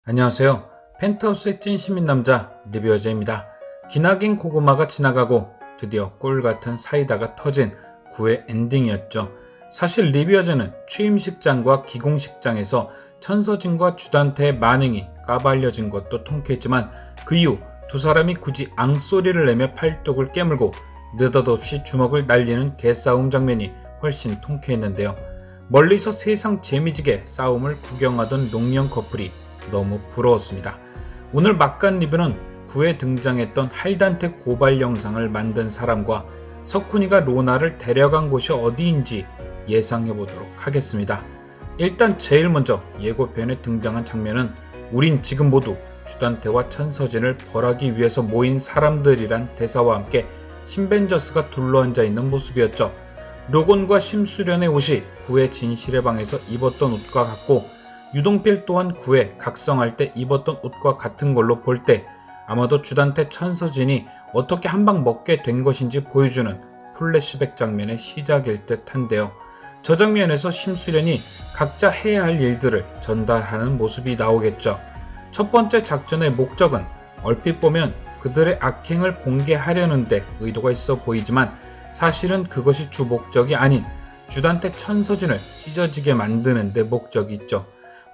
안녕하세요. 펜트하우스의 찐 시민남자 리뷰어제입니다. 기나긴 고구마가 지나가고 드디어 꿀같은 사이다가 터진 9회 엔딩이었죠. 사실 리뷰어제는 취임식장과 기공식장에서 천서진과 주단태의 만행이 까발려진 것도 통쾌했지만 그 이후 두 사람이 굳이 앙소리를 내며 팔뚝을 깨물고 느닷없이 주먹을 날리는 개싸움 장면이 훨씬 통쾌했는데요. 멀리서 세상 재미지게 싸움을 구경하던 농년 커플이 너무 부러웠습니다. 오늘 막간 리뷰는 9회 등장했던 할단테 고발 영상을 만든 사람과 석훈이가 로나를 데려간 곳이 어디인지 예상해보도록 하겠습니다. 일단 제일 먼저 예고편에 등장한 장면은 우린 지금 모두 주단태와 천서진을 벌하기 위해서 모인 사람들이란 대사와 함께 신벤저스가 둘러앉아 있는 모습이었죠. 로건과 심수련의 옷이 9회 진실의 방에서 입었던 옷과 같고 유동필 또한 9회 각성할 때 입었던 옷과 같은 걸로 볼 때 아마도 주단태 천서진이 어떻게 한 방 먹게 된 것인지 보여주는 플래시백 장면의 시작일 듯 한데요. 저 장면에서 심수련이 각자 해야 할 일들을 전달하는 모습이 나오겠죠. 첫 번째 작전의 목적은 얼핏 보면 그들의 악행을 공개하려는 데 의도가 있어 보이지만 사실은 그것이 주 목적이 아닌 주단태 천서진을 찢어지게 만드는 데 목적이 있죠.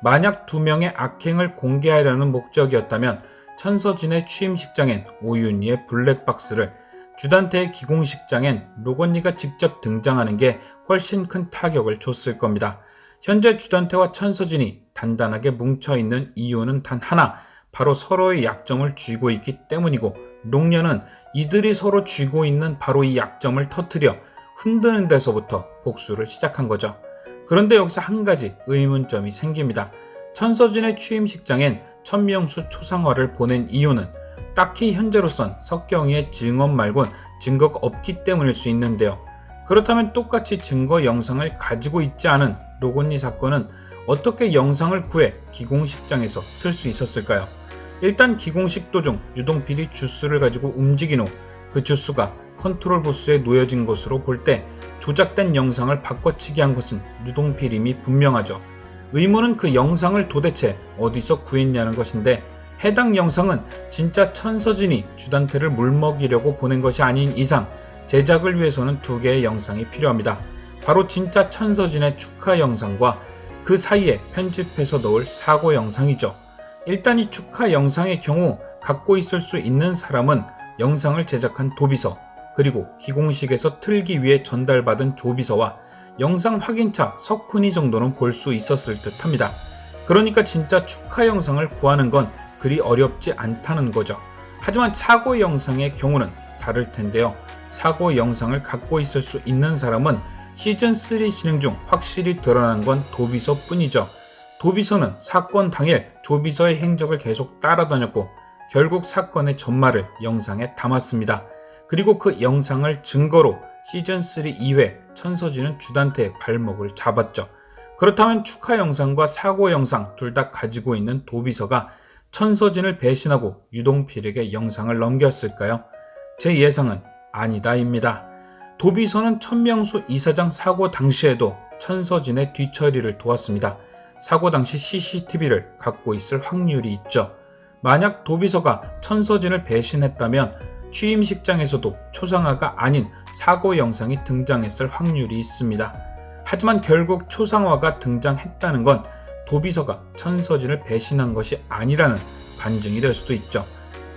만약 두 명의 악행을 공개하려는 목적이었다면 천서진의 취임식장엔 오윤희의 블랙박스를, 주단태의 기공식장엔 로건리가 직접 등장하는 게 훨씬 큰 타격을 줬을 겁니다. 현재 주단태와 천서진이 단단하게 뭉쳐있는 이유는 단 하나, 바로 서로의 약점을 쥐고 있기 때문이고 농년은 이들이 서로 쥐고 있는 바로 이 약점을 터뜨려 흔드는 데서부터 복수를 시작한 거죠. 그런데 여기서 한 가지 의문점이 생깁니다. 천서진의 취임식장엔 천명수 초상화를 보낸 이유는 딱히 현재로선 석경이의 증언 말곤 증거가 없기 때문일 수 있는데요. 그렇다면 똑같이 증거 영상을 가지고 있지 않은 로건리 사건은 어떻게 영상을 구해 기공식장에서 틀 수 있었을까요? 일단 기공식 도중 유동필이 주스를 가지고 움직인 후 그 주스가 컨트롤 부스에 놓여진 것으로 볼 때 조작된 영상을 바꿔치기 한 것은 유동필임이 분명하죠. 의문은 그 영상을 도대체 어디서 구했냐는 것인데 해당 영상은 진짜 천서진이 주단태를 물먹이려고 보낸 것이 아닌 이상 제작을 위해서는 두 개의 영상이 필요합니다. 바로 진짜 천서진의 축하 영상과 그 사이에 편집해서 넣을 사고 영상이죠. 일단 이 축하 영상의 경우 갖고 있을 수 있는 사람은 영상을 제작한 도비서, 그리고 기공식에서 틀기 위해 전달받은 조비서와 영상 확인차 석훈이 정도는 볼 수 있었을 듯 합니다. 그러니까 진짜 축하 영상을 구하는 건 그리 어렵지 않다는 거죠. 하지만 사고 영상의 경우는 다를 텐데요. 사고 영상을 갖고 있을 수 있는 사람은 시즌3 진행 중 확실히 드러난 건 도비서 뿐이죠. 도비서는 사건 당일 조비서의 행적을 계속 따라다녔고 결국 사건의 전말을 영상에 담았습니다. 그리고 그 영상을 증거로 시즌3 2회 천서진은 주단태의 발목을 잡았죠. 그렇다면 축하 영상과 사고 영상 둘 다 가지고 있는 도비서가 천서진을 배신하고 유동필에게 영상을 넘겼을까요? 제 예상은 아니다입니다. 도비서는 천명수 이사장 사고 당시에도 천서진의 뒤처리를 도왔습니다. 사고 당시 CCTV를 갖고 있을 확률이 있죠. 만약 도비서가 천서진을 배신했다면 취임식장에서도 초상화가 아닌 사고 영상이 등장했을 확률이 있습니다. 하지만 결국 초상화가 등장했다는 건 도비서가 천서진을 배신한 것이 아니라는 반증이 될 수도 있죠.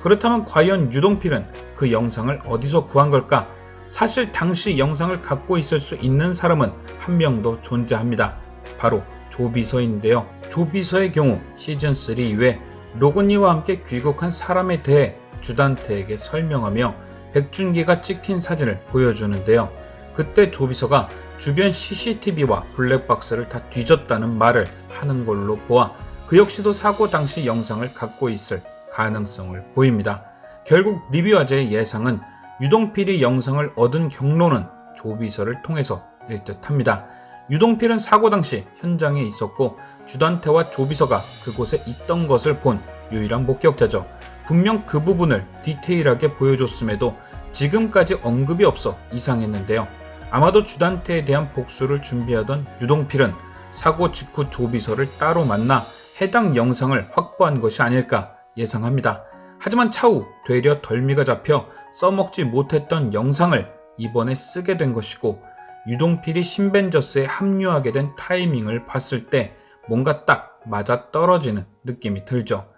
그렇다면 과연 유동필은 그 영상을 어디서 구한 걸까? 사실 당시 영상을 갖고 있을 수 있는 사람은 한 명도 존재합니다. 바로 조비서인데요. 조비서의 경우 시즌3 이후에 로건리와 함께 귀국한 사람에 대해 주단태에게 설명하며 백준기가 찍힌 사진을 보여주는데요. 그때 조비서가 주변 CCTV와 블랙박스를 다 뒤졌다는 말을 하는 걸로 보아 그 역시도 사고 당시 영상을 갖고 있을 가능성을 보입니다. 결국 리뷰어제의 예상은 유동필이 영상을 얻은 경로는 조비서를 통해서일 듯합니다. 유동필은 사고 당시 현장에 있었고 주단태와 조비서가 그곳에 있던 것을 본 유일한 목격자죠. 분명 그 부분을 디테일하게 보여줬음에도 지금까지 언급이 없어 이상했는데요. 아마도 주단태에 대한 복수를 준비하던 유동필은 사고 직후 조비서를 따로 만나 해당 영상을 확보한 것이 아닐까 예상합니다. 하지만 차후 되려 덜미가 잡혀 써먹지 못했던 영상을 이번에 쓰게 된 것이고, 유동필이 신벤저스에 합류하게 된 타이밍을 봤을 때 뭔가 딱 맞아떨어지는 느낌이 들죠.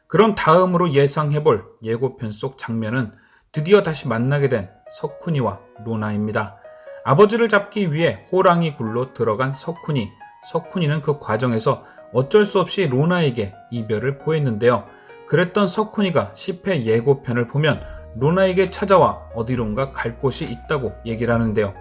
그럼 다음으로 예상해볼 예고편 속 장면은 드디어 다시 만나게 된 석훈이와 로나입니다. 아버지를 잡기 위해 호랑이 굴로 들어간 석훈이, 석훈이는 그 과정에서 어쩔 수 없이 로나에게 이별을 고했는데요. 그랬던 석훈이가 10회 예고편을 보면 로나에게 찾아와 어디론가 갈 곳이 있다고 얘기를 하는데요.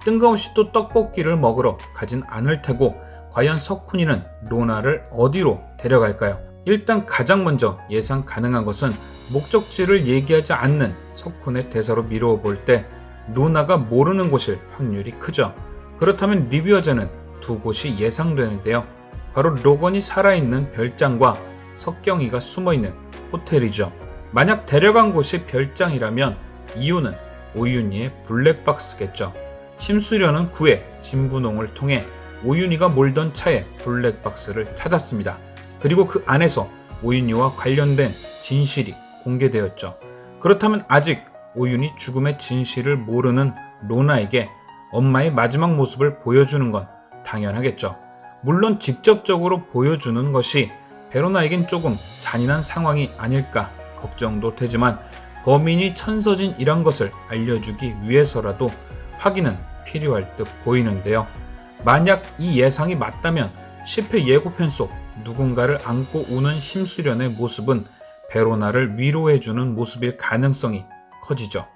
뜬금없이 또 떡볶이를 먹으러 가진 않을 테고, 과연 석훈이는 로나를 어디로 데려갈까요? 일단 가장 먼저 예상 가능한 것은 목적지를 얘기하지 않는 석훈의 대사로 미루어 볼 때 로나가 모르는 곳일 확률이 크죠. 그렇다면 리뷰어제는 두 곳이 예상되는데요. 바로 로건이 살아있는 별장과 석경이가 숨어있는 호텔이죠. 만약 데려간 곳이 별장이라면 이유는 오윤희의 블랙박스겠죠. 심수련은 9회 진분홍을 통해 오윤희가 몰던 차에 블랙박스를 찾았습니다. 그리고 그 안에서 오윤희와 관련된 진실이 공개되었죠. 그렇다면 아직 오윤희 죽음의 진실을 모르는 로나에게 엄마의 마지막 모습을 보여주는 건 당연하겠죠. 물론 직접적으로 보여주는 것이 베로나에겐 조금 잔인한 상황이 아닐까 걱정도 되지만, 범인이 천서진이란 것을 알려주기 위해서라도 확인은 필요할 듯 보이는데요. 만약 이 예상이 맞다면 10회 예고편 속 누군가를 안고 우는 심수련의 모습은 베로나를 위로해주는 모습일 가능성이 커지죠.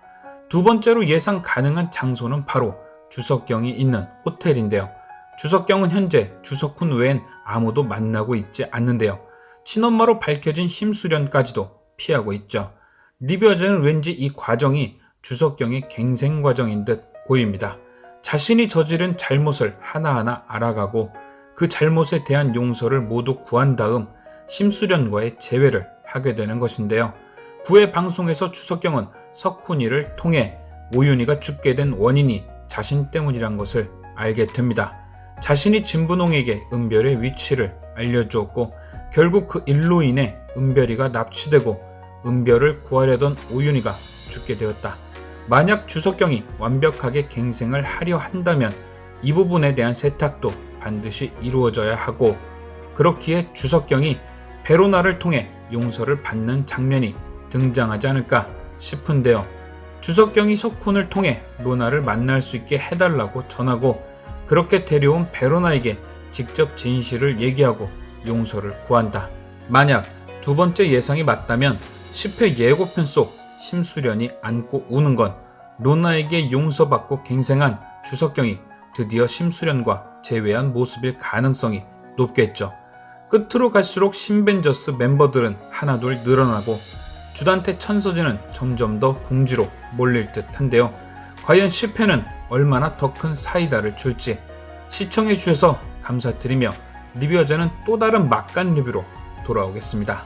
두 번째로 예상 가능한 장소는 바로 주석경이 있는 호텔인데요. 주석경은 현재 주석훈 외엔 아무도 만나고 있지 않는데요. 친엄마로 밝혀진 심수련까지도 피하고 있죠. 리뷰어제는 왠지 이 과정이 주석경의 갱생 과정인 듯 보입니다. 자신이 저지른 잘못을 하나하나 알아가고 그 잘못에 대한 용서를 모두 구한 다음 심수련과의 재회를 하게 되는 것인데요. 9회 방송에서 주석경은 석훈이를 통해 오윤희가 죽게 된 원인이 자신 때문이란 것을 알게 됩니다. 자신이 진분홍에게 은별의 위치를 알려주었고, 결국 그 일로 인해 은별이가 납치되고 은별을 구하려던 오윤희가 죽게 되었다. 만약 주석경이 완벽하게 갱생을 하려 한다면 이 부분에 대한 세탁도 반드시 이루어져야 하고, 그렇기에 주석경이 베로나를 통해 용서를 받는 장면이 등장하지 않을까 싶은데요. 주석경이 석훈을 통해 로나를 만날 수 있게 해달라고 전하고, 그렇게 데려온 베로나에게 직접 진실을 얘기하고 용서를 구한다. 만약 두 번째 예상이 맞다면 10회 예고편 속 심수련이 안고 우는 건 로나에게 용서받고 갱생한 주석경이 드디어 심수련과 재회한 모습일 가능성이 높겠죠. 끝으로 갈수록 신벤저스 멤버들은 하나둘 늘어나고 주단태 천서진은 점점 더 궁지로 몰릴 듯한데요. 과연 10회는 얼마나 더 큰 사이다를 줄지 시청해주셔서 감사드리며 리뷰어제는 또 다른 막간 리뷰로 돌아오겠습니다.